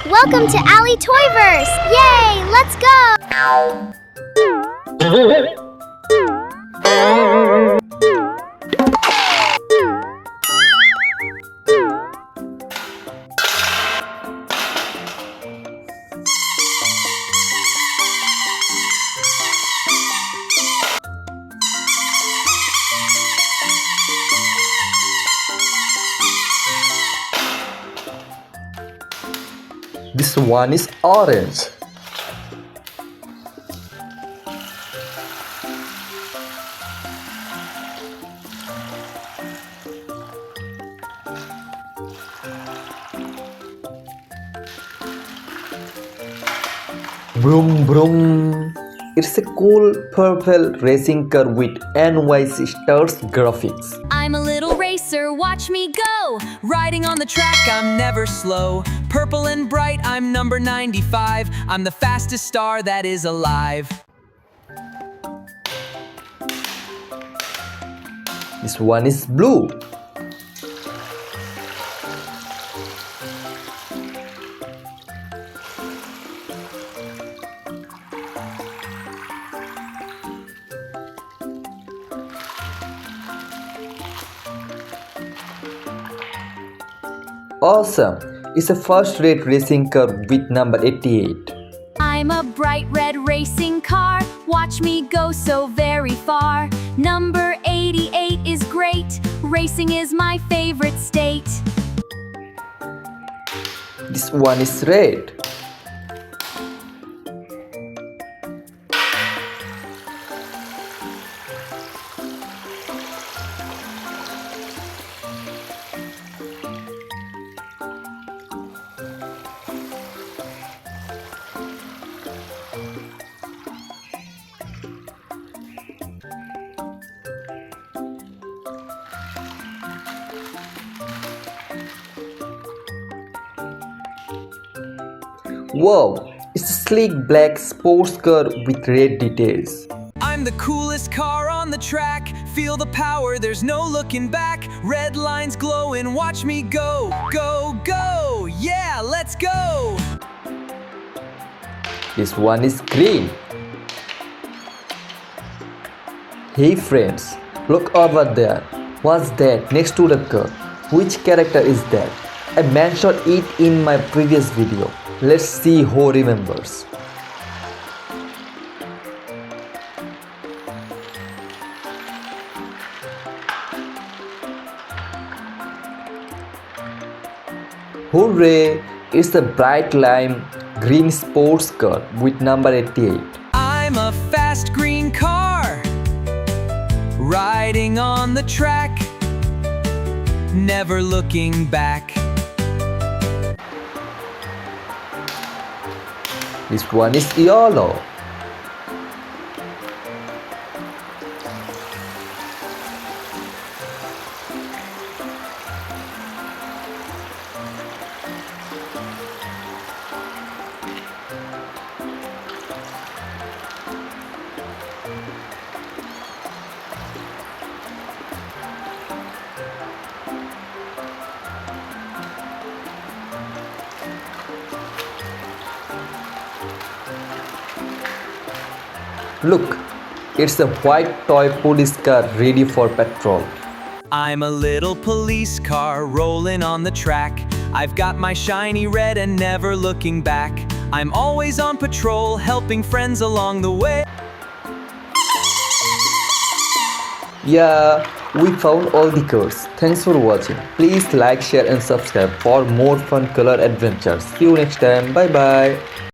Welcome to Ali Toyverse! Yay! Let's go! This one is orange. Vroom vroom. It's a cool purple racing car with NYC stars graphics. I'm a little racer, watch me go. Riding on the track, I'm never slow. Purple and bright, I'm number 95. I'm the fastest star that is alive. This one is blue. Awesome! It's a first-rate racing car with number 88. I'm a bright red racing car. Watch me go so very far. Number 88 is great. Racing is my favorite state. This one is red. Wow, it's a sleek black sports car with red details. I'm the coolest car on the track. Feel the power, there's no looking back. Red lines glowing, watch me go. Go, go, yeah, let's go. This one is green. Hey friends, look over there. What's that next to the car? Which character is that? I mentioned it in my previous video. Let's see who remembers. Hooray! It's a bright lime green sports car with number 88. I'm a fast green car, riding on the track, never looking back. This one is yellow. Look, it's a white toy police car ready for patrol. I'm a little police car rolling on the track. I've got my shiny red and never looking back. I'm always on patrol, helping friends along the way. Yeah, we found all the cars. Thanks for watching. Please like, share and subscribe for more fun color adventures. See you next time. Bye bye.